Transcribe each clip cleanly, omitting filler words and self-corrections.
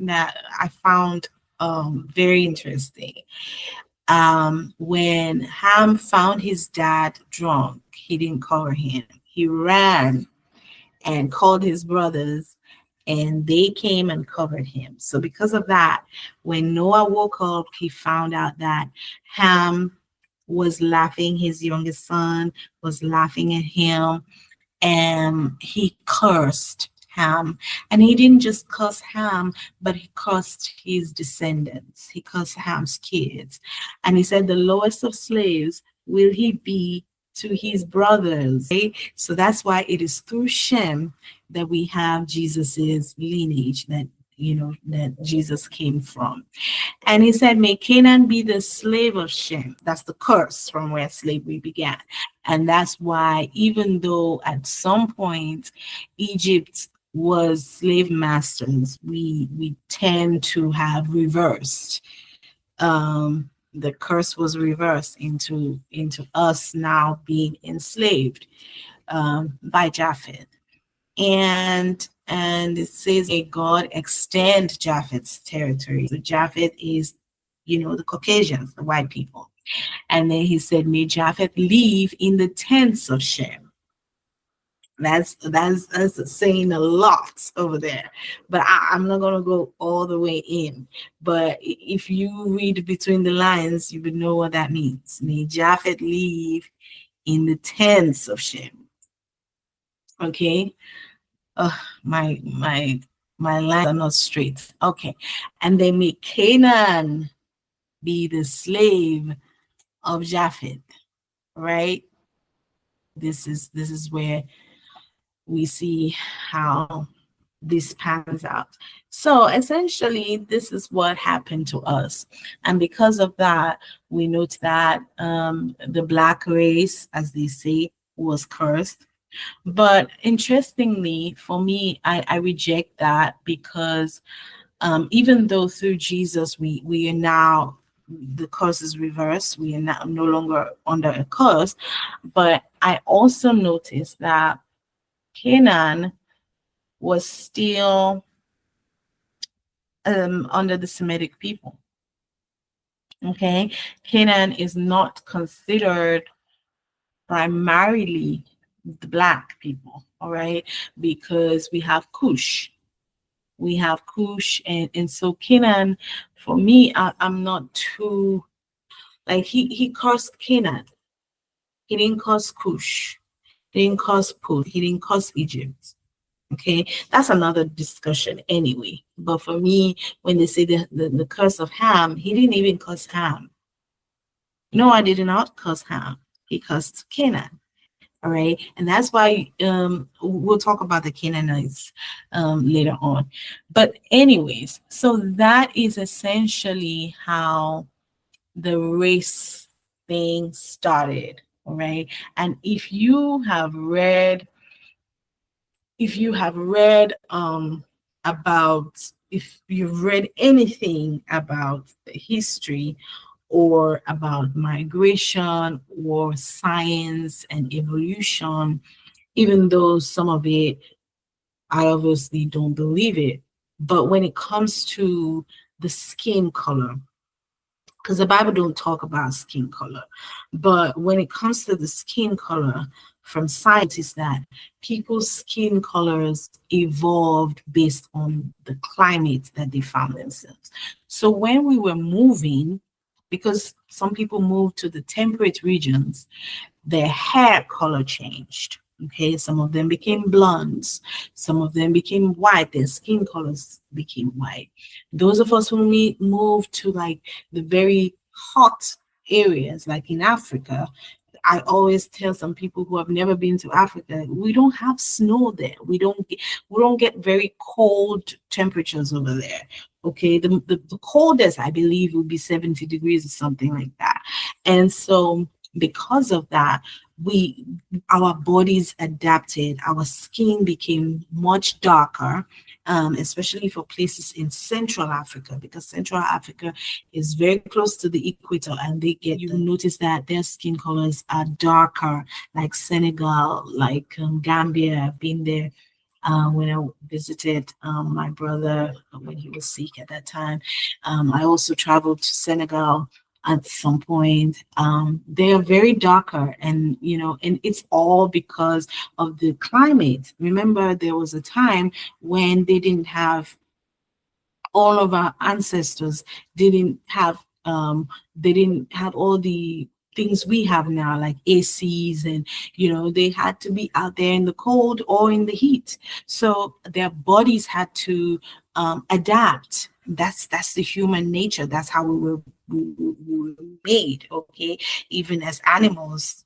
that I found very interesting. When Ham found his dad drunk, he didn't cover him. He ran and called his brothers, and they came and covered him. So because of that, when Noah woke up, he found out that Ham was laughing, his youngest son was laughing at him, and he cursed Ham. And he didn't just curse Ham, but he cursed his descendants. He cursed Ham's kids. And he said, the lowest of slaves will he be to his brothers. Okay? So that's why it is through Shem that we have Jesus's lineage, that Jesus came from. And he said, may Canaan be the slave of Shem. That's the curse from where slavery began. And that's why, even though at some point Egypt was slave masters, we tend to have reversed. The curse was reversed into us now being enslaved by Japheth. And it says, may God extend Japheth's territory. So Japheth is, the Caucasians, the white people. And then he said, may Japheth live in the tents of Shem. That's saying a lot over there. But I'm not going to go all the way in. But if you read between the lines, you would know what that means. May Japheth live in the tents of Shem. Okay? My lines are not straight. Okay. And they may Canaan be the slave of Japheth, right? This is where we see how this pans out. So essentially, this is what happened to us. And because of that, we note that the black race, as they say, was cursed. But interestingly, for me, I reject that, because even though through Jesus we are now, the curse is reversed, we are now no longer under a curse, but I also noticed that Canaan was still under the Semitic people. Okay, Canaan is not considered primarily the black people, all right, because we have Cush, and so Canaan, for me, I'm not too, like, he cursed Canaan. He didn't curse Cush, he didn't curse Put, he didn't curse Egypt. Okay, that's another discussion anyway. But for me, when they say the curse of Ham, he didn't even curse Ham. No, I did not curse Ham. He cursed Canaan. All right, and that's why we'll talk about the Canaanites later on. But anyways, so that is essentially how the race thing started. All right, and if you have read if you've read anything about the history or about migration or science and evolution, even though some of it, I obviously don't believe it, but when it comes to the skin color, because the Bible don't talk about skin color, but when it comes to the skin color, from scientists, that people's skin colors evolved based on the climate that they found themselves. So when we were moving, because some people moved to the temperate regions, their hair color changed. Okay, some of them became blondes, some of them became white, their skin colors became white. Those of us who moved to like the very hot areas, like in Africa, I always tell some people who have never been to Africa, we don't have snow there. We don't get very cold temperatures over there. Okay, the coldest I believe would be 70 degrees or something like that. And so because of that, our bodies adapted, our skin became much darker, especially for places in Central Africa, because Central Africa is very close to the equator, and you notice that their skin colors are darker, like Senegal, like Gambia. I've been there. when I visited my brother when he was sick at that time. I also traveled to Senegal at some point. They are very darker, and and it's all because of the climate. Remember, there was a time when all of our ancestors didn't have they didn't have all the things we have now, like ACs, and they had to be out there in the cold or in the heat. So their bodies had to adapt. That's the human nature. That's how we were made. Okay, even as animals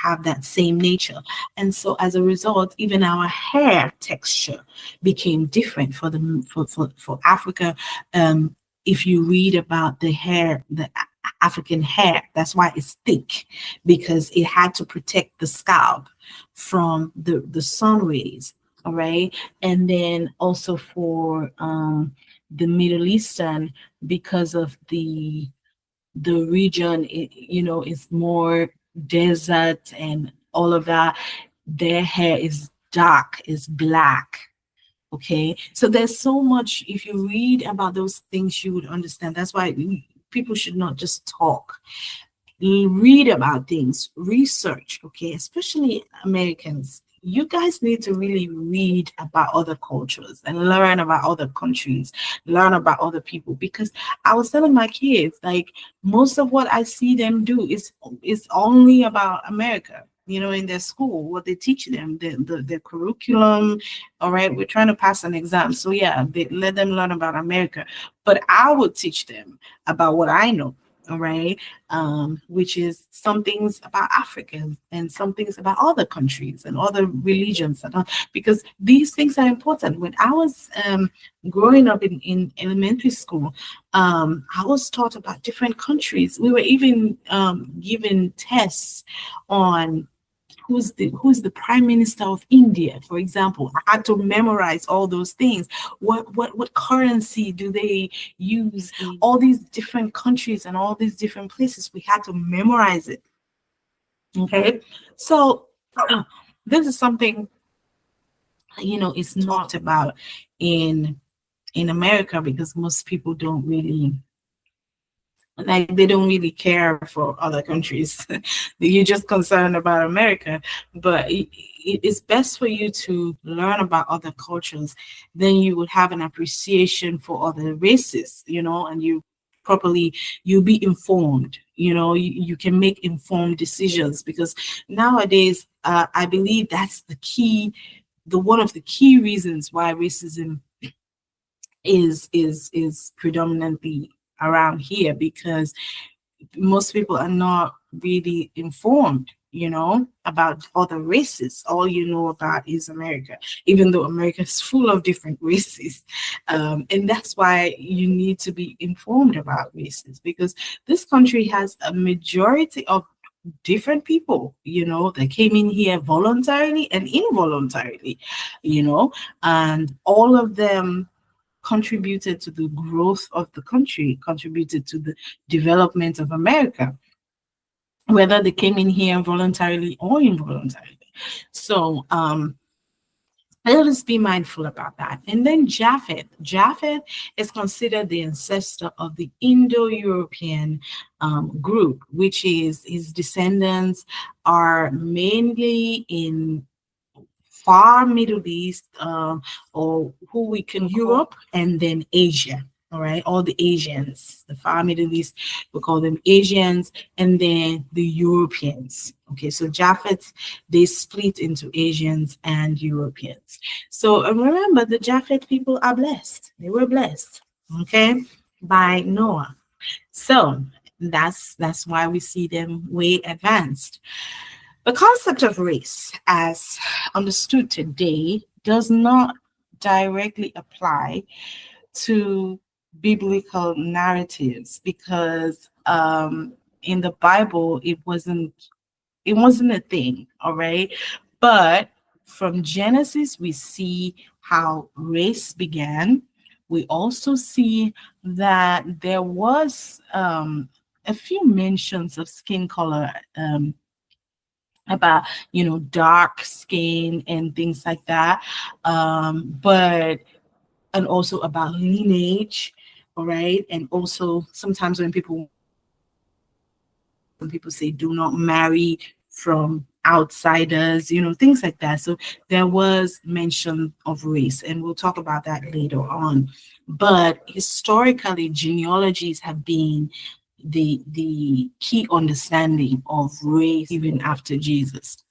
have that same nature. And so as a result, even our hair texture became different for for Africa. If you read about the hair, African hair, that's why it's thick, because it had to protect the scalp from the sun rays. All right. And then also for the Middle Eastern, because of the region, is more desert and all of that, their hair is dark, is black. Okay, so there's so much. If you read about those things, you would understand. That's why people should not just talk. Read about things, research, okay, especially Americans. You guys need to really read about other cultures and learn about other countries, learn about other people. Because I was telling my kids, like, most of what I see them do is only about America. In their school, what they teach them, the curriculum. All right, we're trying to pass an exam, so yeah, they let them learn about America. But I would teach them about what I know. All right, which is some things about Africa and some things about other countries and other religions, because these things are important. When I was growing up in elementary school, I was taught about different countries. We were even given tests on who's the prime minister of India, for example. I had to memorize all those things. What currency do they use? All these different countries and all these different places, we had to memorize it. Okay, so this is something it's not about in America, because most people don't really, like, they don't really care for other countries. You're just concerned about America. But it's best for you to learn about other cultures. Then you would have an appreciation for other races, and you'll be informed. You can make informed decisions, because nowadays, I believe that's the key, the one of the key reasons why racism is predominantly around here, because most people are not really informed, about other races. All you know about is America, even though America is full of different races. And that's why you need to be informed about races, because this country has a majority of different people, that came in here voluntarily and involuntarily, and all of them contributed to the growth of the country, contributed to the development of America, whether they came in here voluntarily or involuntarily. So let us be mindful about that. And then Japheth. Japheth is considered the ancestor of the Indo-European group, which is his descendants are mainly in far Middle East, or who we can Europe, and then Asia. All right, all the Asians, the far Middle East, we call them Asians, and then the Europeans. Okay, so Japheth, they split into Asians and Europeans. So remember, the Japheth people are blessed. They were blessed, okay, by Noah. So that's why we see them way advanced. The concept of race, as understood today, does not directly apply to biblical narratives, because in the Bible it wasn't a thing, all right? But from Genesis, we see how race began. We also see that there was a few mentions of skin color about dark skin and things like that, but and also about lineage, all right, and also sometimes when people say do not marry from outsiders, things like that. So there was mention of race, and we'll talk about that later on. But historically, genealogies have been the key understanding of race even after Jesus.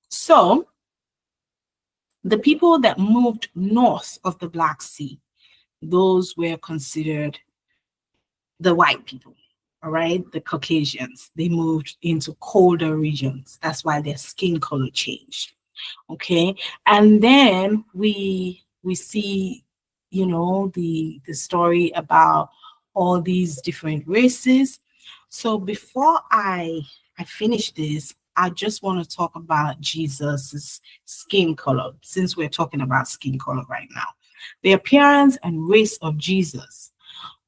So the people that moved north of the Black Sea, those were considered the white people, all right, the Caucasians. They moved into colder regions. That's why their skin color changed. Okay, and then we see, the story about all these different races. So before I finish this, I just want to talk about Jesus's skin color, since we're talking about skin color right now. The appearance and race of Jesus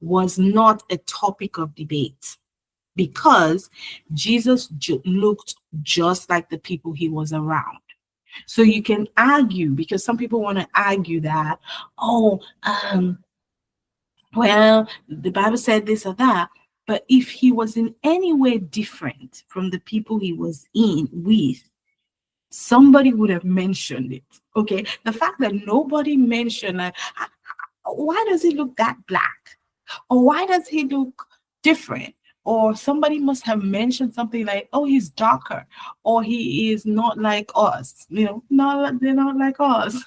was not a topic of debate because Jesus looked just like the people he was around. So you can argue, because some people want to argue that, oh, well, the Bible said this or that. But if he was in any way different from the people he was in with, somebody would have mentioned it. Okay. The fact that nobody mentioned, like, why does he look that black? Or why does he look different? Or somebody must have mentioned something like, oh, he's darker, or he is not like us, they're not like us.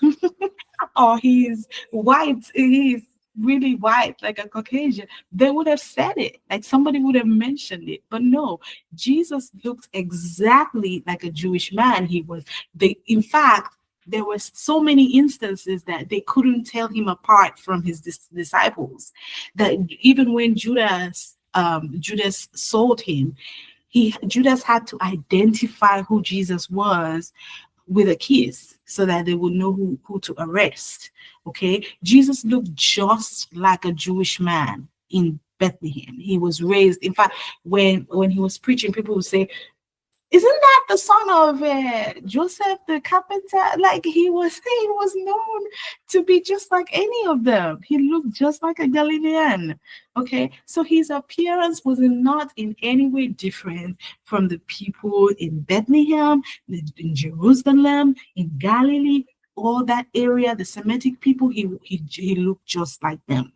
Or he's white, he's really white, like a Caucasian. They would have said it, like somebody would have mentioned it. But no, Jesus looked exactly like a Jewish man. In fact, there were so many instances that they couldn't tell him apart from his disciples, that even when Judas sold him, Judas had to identify who Jesus was with a kiss so that they would know who to arrest. Okay, Jesus looked just like a Jewish man in Bethlehem. He was raised, in fact, when he was preaching, people would say, isn't that the son of Joseph the carpenter? Like he was known to be just like any of them. He looked just like a Galilean. Okay, so his appearance was not in any way different from the people in Bethlehem, in Jerusalem, in Galilee, all that area, the Semitic people. He looked just like them,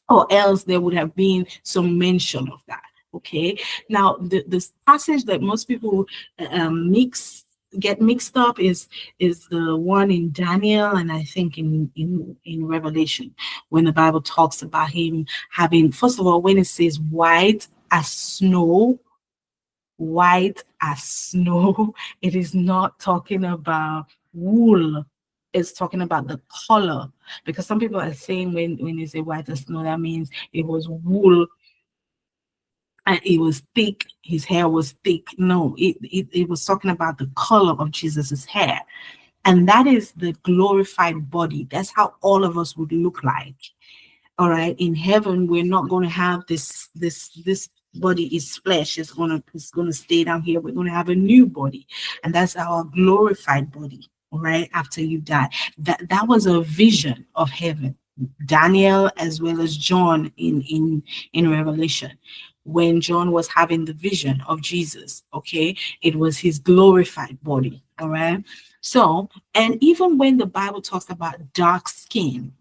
or else there would have been some mention of that. Okay, now this passage that most people get mixed up is the one in Daniel, and I think in Revelation, when the Bible talks about him having, first of all, when it says white as snow, it is not talking about wool. It's talking about the color, because some people are saying when they say white as snow, that means it was wool and it was thick. His hair was thick. No, it was talking about the color of Jesus's hair, and that is the glorified body. That's how all of us would look like. All right, in heaven we're not going to have this body is flesh. It's going to stay down here. We're going to have a new body, and that's our glorified body. All right, after you die. That was a vision of heaven. Daniel as well as John in Revelation, when John was having the vision of Jesus, okay, it was his glorified body. All right, so, and even when the Bible talks about dark skin,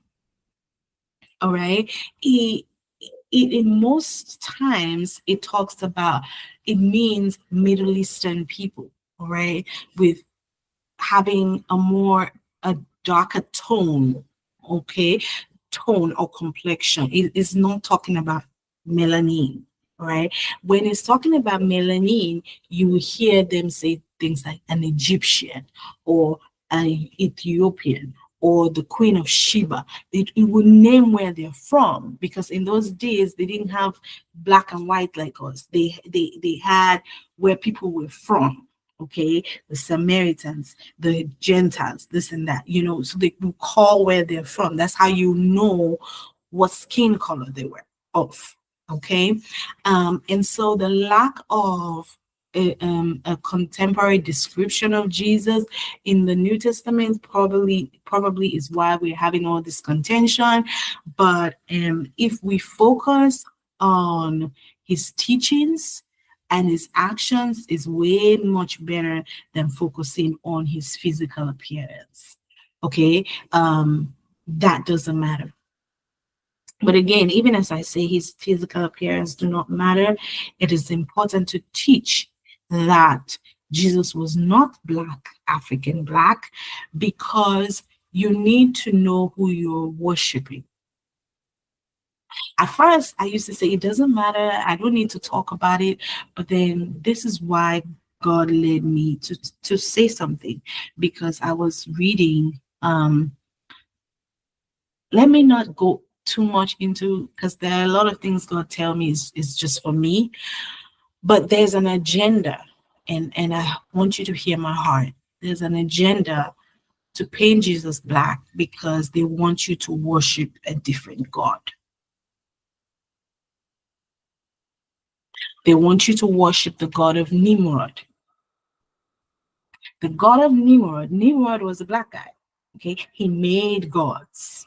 all right, in most times it talks about, it means Middle Eastern people, all right, with having a darker tone, okay, tone or complexion. It is not talking about melanin, right? When it's talking about melanin, you will hear them say things like an Egyptian or an Ethiopian or the Queen of Sheba. It will name where they're from, because in those days they didn't have black and white like us. They had where people were from. Okay, the Samaritans, the Gentiles, this and that, so they will call where they're from. That's how you know what skin color they were of. Okay, and so the lack of a contemporary description of Jesus in the New Testament. Probably is why we're having all this contention. But if we focus on his teachings and his actions, is way much better than focusing on his physical appearance. Okay, that doesn't matter. But again, even as I say, his physical appearance do not matter. It is important to teach that Jesus was not black, African black, because you need to know who you're worshiping. At first, I used to say, it doesn't matter. I don't need to talk about it. But then this is why God led me to say something, because I was reading, let me not go too much into, because there are a lot of things God tell me is just for me, but there's an agenda, and I want you to hear my heart. There's an agenda to paint Jesus black because they want you to worship a different God. They want you to worship the God of Nimrod. The God of Nimrod was a black guy. Okay, he made gods.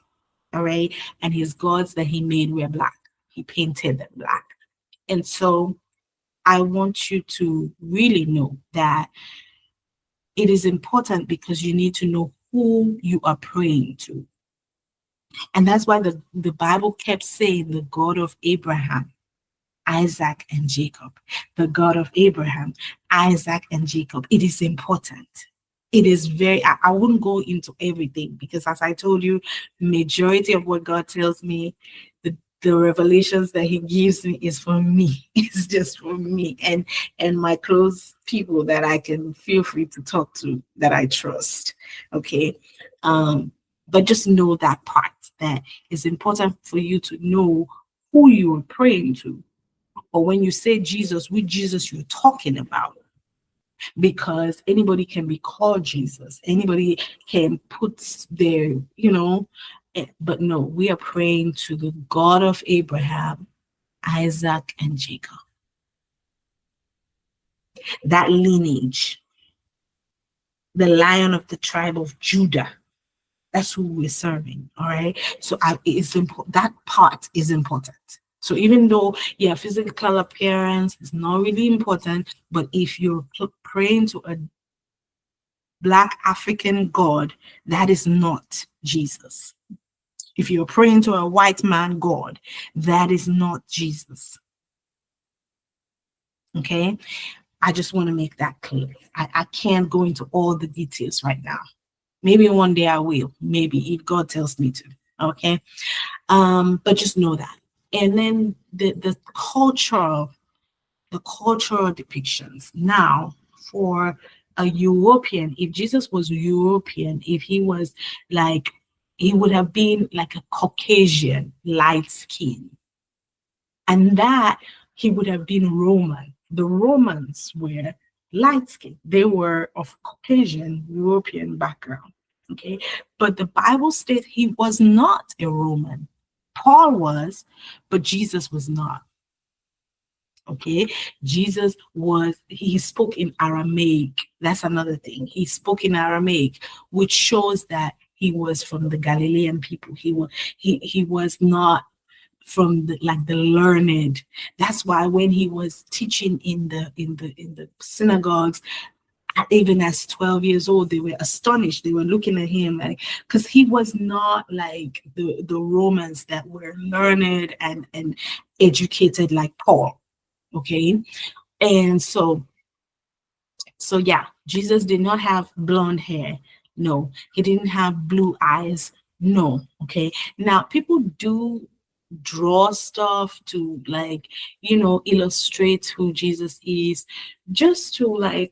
All right, and his gods that he made were black. He painted them black. And so I want you to really know that it is important, because you need to know who you are praying to. And that's why the Bible kept saying the God of Abraham, Isaac, and Jacob. The God of Abraham, Isaac, and Jacob. It is important. It is very, I wouldn't go into everything, because as I told you, majority of what God tells me, the revelations that he gives me is for me. It's just for me and my close people that I can feel free to talk to, that I trust. Okay. But just know that part, that it's important for you to know who you are praying to. Or when you say Jesus, which Jesus you're talking about. Because anybody can be called Jesus. Anybody can put their, but no, we are praying to the God of Abraham, Isaac, and Jacob. That lineage, the Lion of the tribe of Judah, that's who we're serving. All right. So it's important. That part is important. So even though, physical appearance is not really important, but if you're praying to a Black African God, that is not Jesus. If you're praying to a white man God, that is not Jesus. Okay? I just want to make that clear. I can't go into all the details right now. Maybe one day I will. Maybe if God tells me to. Okay? But just know that. And then the cultural depictions. Now, for a European, if Jesus was European, if he was like, he would have been like a Caucasian, light skin. And that he would have been Roman. The Romans were light skin. They were of Caucasian, European background. Okay. But the Bible states he was not a Roman. Paul was, but Jesus was not. Okay, Jesus he spoke in Aramaic. That's another thing. He spoke in Aramaic, which shows that he was from the Galilean people. He was not from the learned. That's why when he was teaching in the synagogues, even as 12 years old, they were astonished. They were looking at him because he was not like the Romans that were learned and educated like Paul. Okay. And so yeah, Jesus did not have blonde hair. No, he didn't have blue eyes. No. Okay. Now people do draw stuff to illustrate who Jesus is, just to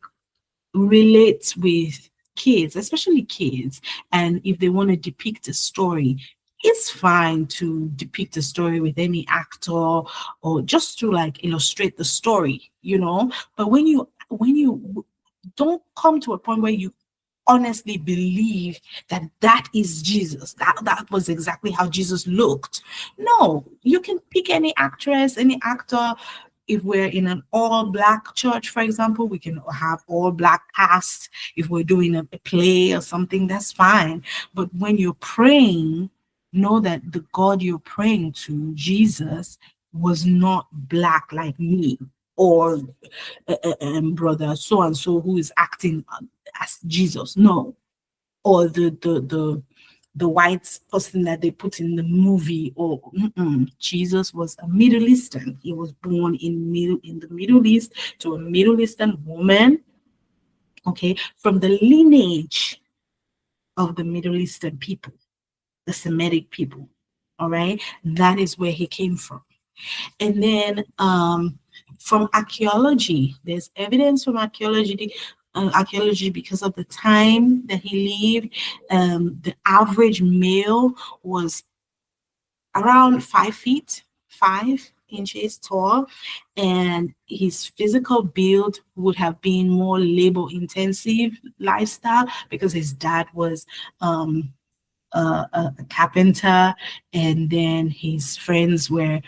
relate with kids, especially kids. And if they want to depict a story, it's fine to depict a story with any actor or just to illustrate the story, but when you don't come to a point where you honestly believe that is Jesus, that was exactly how Jesus looked. No, you can pick any actress, any actor, if we're in an all-black church, for example, we can have all-black cast. If we're doing a play or something, that's fine. But when you're praying, know that the God you're praying to, Jesus, was not black like me, or brother so and so who is acting as Jesus. No, or the white person that they put in the movie. Or Jesus was a Middle Eastern. He was born in the Middle East to a Middle Eastern woman, okay, from the lineage of the Middle Eastern people, the Semitic people. All right, that is where he came from. And then from archaeology, there's evidence from archaeology because of the time that he lived. The average male was around 5 feet 5 inches tall, and his physical build would have been more labor intensive lifestyle because his dad was a carpenter, and then his friends were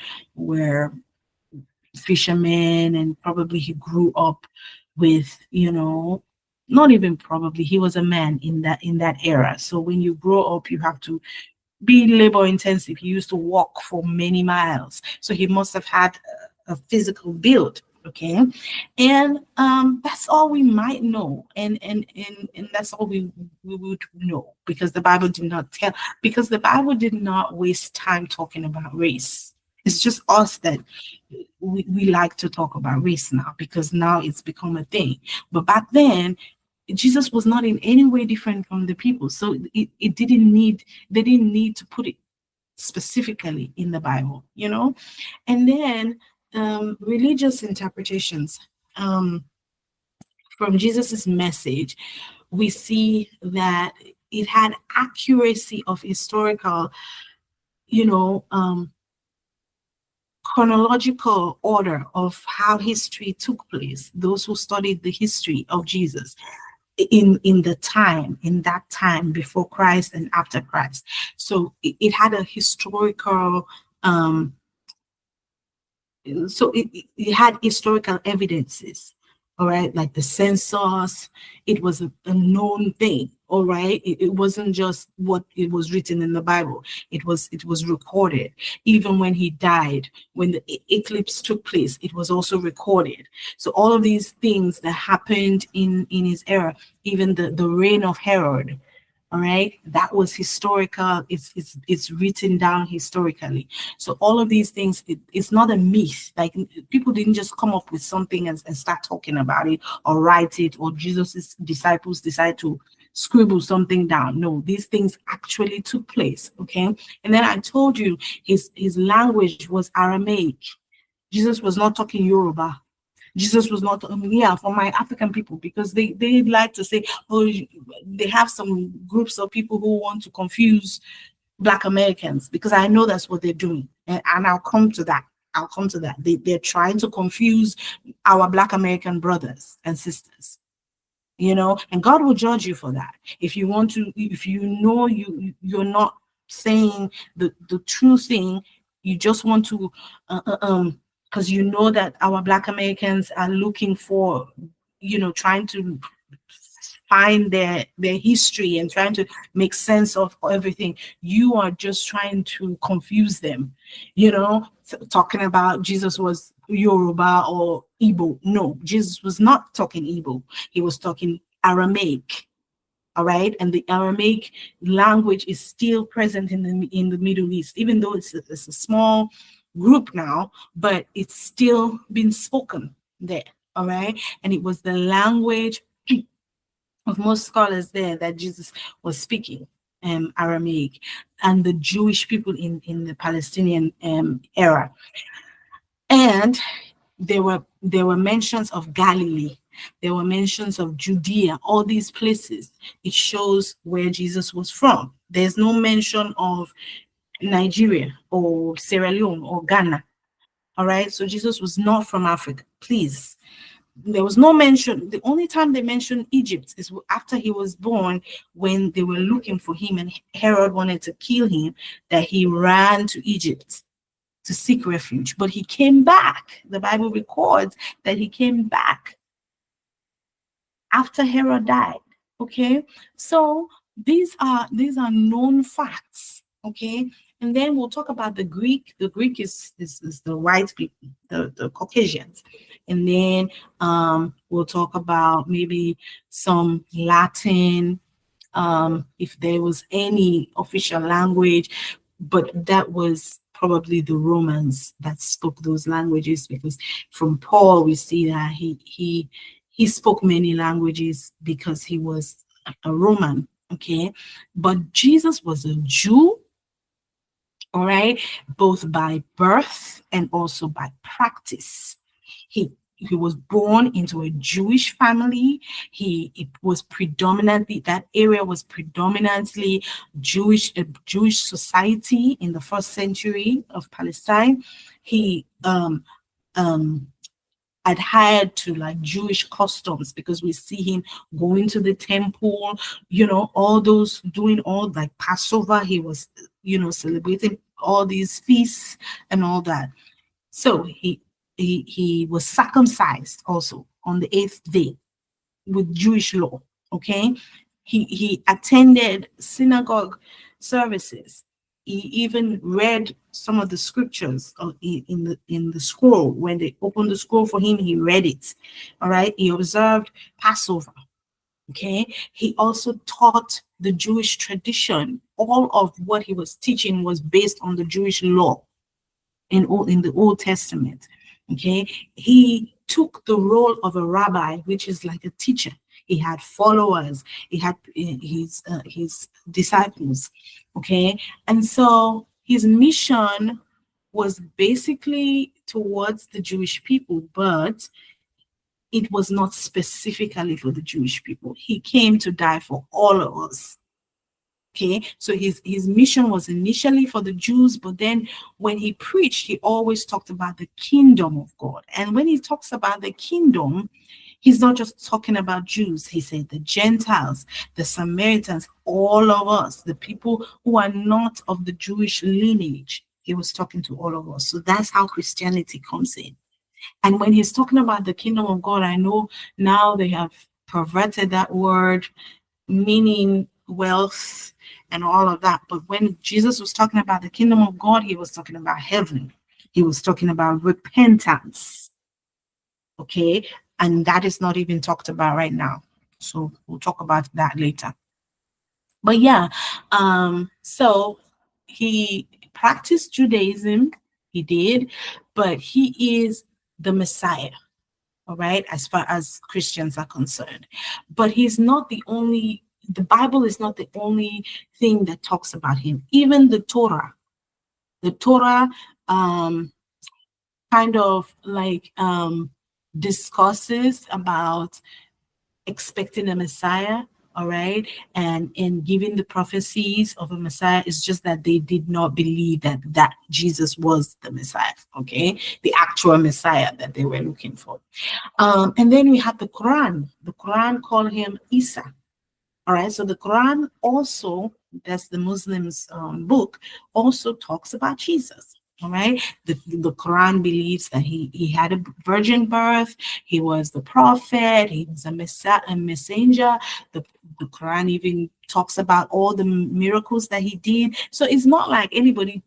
fishermen, and probably he grew up with, not even probably, he was a man in that era. So when you grow up, you have to be labor intensive. He used to walk for many miles, so he must have had a physical build. Okay, and that's all we might know, and that's all we would know, because the Bible did not waste time talking about race. It's just us that we like to talk about race now, because now it's become a thing. But back then, Jesus was not in any way different from the people, so it didn't need they didn't need to put it specifically in the Bible, And then religious interpretations from Jesus's message, we see that it had accuracy of historical, chronological order of how history took place. Those who studied the history of Jesus in that time before Christ and after Christ. So it had a historical it had historical evidences, all right, like the census. It was a known thing, all right. It wasn't just what it was written in the Bible. It was recorded. Even when he died, when the eclipse took place, it was also recorded. So all of these things that happened in his era, even the reign of Herod, all right, that was historical. It's written down historically. So all of these things, it's not a myth. Like, people didn't just come up with something and start talking about it or write it, or Jesus's disciples decide to scribble something down. No, these things actually took place. Okay, and then I told you his language was Aramaic. Jesus was not talking Yoruba. Jesus was not, for my African people, because they like to say, oh, they have some groups of people who want to confuse Black Americans, because I know that's what they're doing. And I'll come to that. They're trying to confuse our Black American brothers and sisters, and God will judge you for that. If you want to, if you're not saying the true thing, you just want to, because you know that our Black Americans are looking for, trying to find their history and trying to make sense of everything. You are just trying to confuse them, talking about Jesus was Yoruba or Igbo. No, Jesus was not talking Igbo. He was talking Aramaic. All right, and the Aramaic language is still present in the Middle East, even though it's a small group now, but it's still been spoken there. All right, and it was the language of most scholars there that Jesus was speaking, Aramaic, and the Jewish people in the Palestinian era. And there were mentions of Galilee. There were mentions of Judea, all these places. It shows where Jesus was from. There's no mention of Nigeria or Sierra Leone or Ghana. All right, so Jesus was not from Africa. Please, there was no mention. The only time they mentioned Egypt is after he was born, when they were looking for him and Herod wanted to kill him, that he ran to Egypt. to seek refuge. But he came back. The Bible records that he came back after Herod died. Okay, so these are known facts. Okay, and then we'll talk about the Greek. The Greek is the white people, the Caucasians, and then we'll talk about maybe some Latin, if there was any official language, but that was probably the Romans that spoke those languages, because from Paul we see that he spoke many languages because he was a Roman. Okay, but Jesus was a Jew, all right, both by birth and also by practice. He was born into a Jewish family. It was predominantly, that area was predominantly Jewish, a Jewish society in the first century of Palestine. He adhered to like Jewish customs, because we see him going to the temple, all those, doing all like Passover. He was, celebrating all these feasts and all that. So he was circumcised also on the 8th day with Jewish law. Okay, he attended synagogue services. He even read some of the scriptures in the scroll. When they opened the scroll for him, he read it. All right, he observed Passover. Okay, he also taught the Jewish tradition. All of what he was teaching was based on the Jewish law in the Old Testament. Okay, he took the role of a rabbi, which is like a teacher. He had followers. He had his disciples. Okay, and so his mission was basically towards the Jewish people, but it was not specifically for the Jewish people. He came to die for all of us. Okay, so his mission was initially for the Jews, but then when he preached, he always talked about the kingdom of God. And when he talks about the kingdom, he's not just talking about Jews. He said the Gentiles, the Samaritans, all of us, the people who are not of the Jewish lineage. He was talking to all of us. So that's how Christianity comes in. And when he's talking about the kingdom of God, I know now they have perverted that word, meaning wealth and all of that. But when Jesus was talking about the kingdom of God, he was talking about heaven. He was talking about repentance. Okay, and that is not even talked about right now. So we'll talk about that later. But yeah, so he practiced Judaism, he did, but he is the Messiah. All right, as far as Christians are concerned. But he's not the only, the Bible is not the only thing that talks about him. Even the Torah kind of like discusses about expecting a Messiah. All right, and in giving the prophecies of a Messiah, it's just that they did not believe that Jesus was the Messiah. Okay, the actual Messiah that they were looking for. And then we have the Quran. The Quran called him Isa. All right, so the Quran also, that's the Muslims' book, also talks about Jesus. All right, the Quran believes that he had a virgin birth, he was the prophet, he was a messenger. The Quran even talks about all the miracles that he did. So it's not like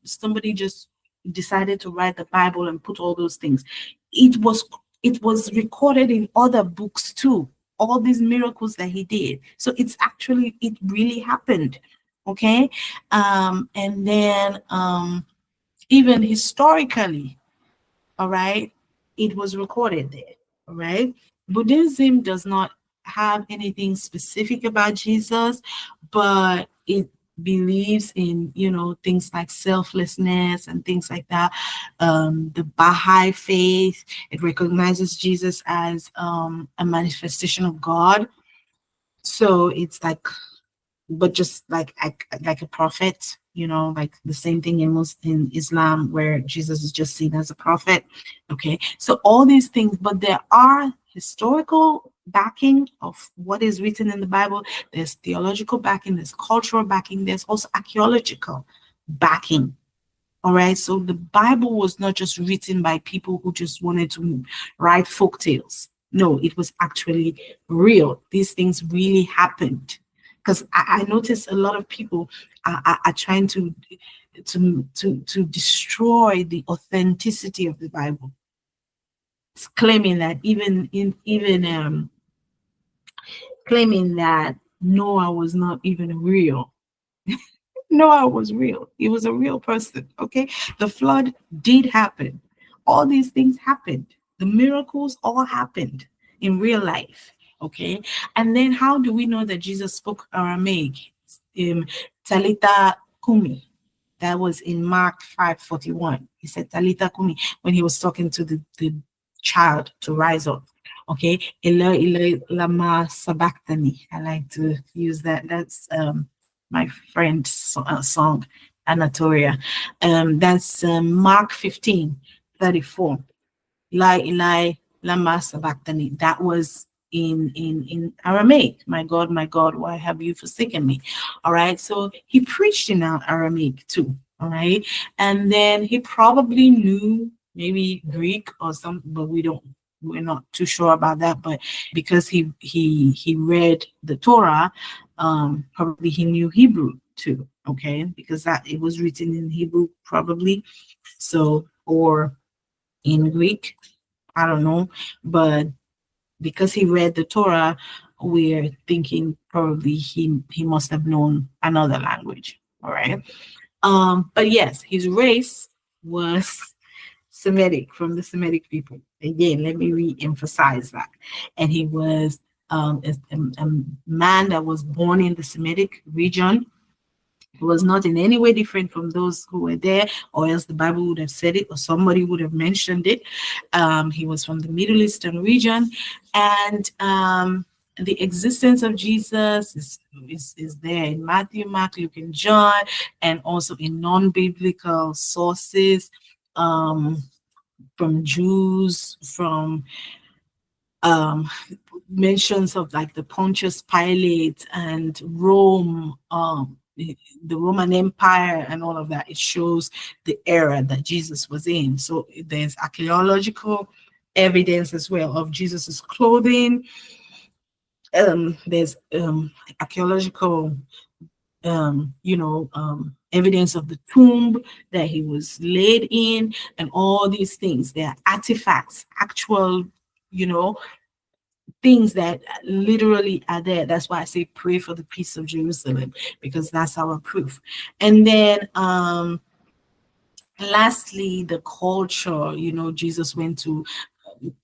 somebody just decided to write the Bible and put all those things. It was recorded in other books too, all these miracles that he did. So it really happened. Okay, and then even historically, all right, it was recorded there. All right, Buddhism does not have anything specific about Jesus, but it believes in things like selflessness and things like that. The Baha'i faith, it recognizes Jesus as a manifestation of God. So it's like, but just like a prophet, like the same thing in Islam, where Jesus is just seen as a prophet. Okay, so all these things, but there are historical backing of what is written in the Bible. There's theological backing, there's cultural backing, there's also archaeological backing. All right. So the Bible was not just written by people who just wanted to write folk tales. No, it was actually real. These things really happened. Because I noticed a lot of people are trying to destroy the authenticity of the Bible. It's claiming that claiming that Noah was not even real. Noah was real. He was a real person. Okay. The flood did happen. All these things happened. The miracles all happened in real life. Okay. And then how do we know that Jesus spoke Aramaic? Talita Kumi. That was in Mark 5:41. He said Talita Kumi when he was talking to the child to rise up. Okay. Eloi, Eloi, lama sabachthani. I like to use that. That's my friend's song, Anatolia. That's Mark 15:34. Eli, Eli, lama sabachthani. That was in Aramaic. My God, why have you forsaken me? All right. So he preached in Aramaic too. All right. And then he probably knew maybe Greek or something, but we're not too sure about that. But because he read the Torah, probably he knew Hebrew too. Okay, because that it was written in Hebrew probably. So or in Greek, I don't know, but because he read the Torah, we're thinking probably he must have known another language. All right. But yes, his race was Semitic, from the Semitic people. Again, let me re-emphasize that. And he was a man that was born in the Semitic region. He was not in any way different from those who were there, or else the Bible would have said it, or somebody would have mentioned it. He was from the Middle Eastern region, and the existence of Jesus is there in Matthew, Mark, Luke, and John, and also in non-biblical sources from Jews, from mentions of like the Pontius Pilate and Rome, the Roman Empire and all of that. It shows the era that Jesus was in. So there's archaeological evidence as well of Jesus's clothing. There's archaeological evidence of the tomb that he was laid in, and all these things. They are artifacts, actual, things that literally are there. That's why I say pray for the peace of Jerusalem, because that's our proof. And then lastly, the culture. Jesus went to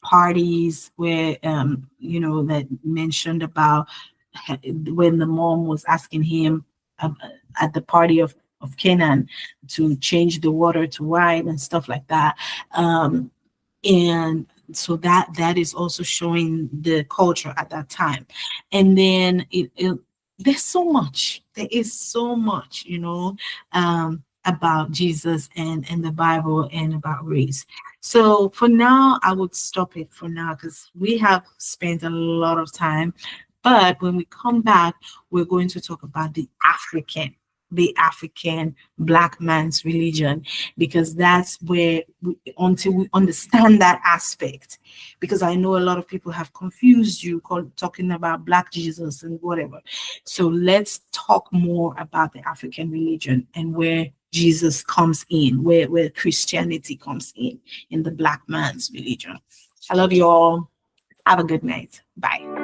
parties where that mentioned about when the mom was asking him at the party of Canaan to change the water to wine and stuff like that. And so that is also showing the culture at that time. And then there's so much. There is so much, about Jesus and the Bible and about race. So for now, I would stop it for now because we have spent a lot of time. But when we come back, we're going to talk about the African Black man's religion, because that's where until we understand that aspect, because I know a lot of people have confused you talking about Black Jesus and whatever. So let's talk more about the African religion and where Jesus comes in, where Christianity comes in the Black man's religion. I love you all. Have a good night. Bye.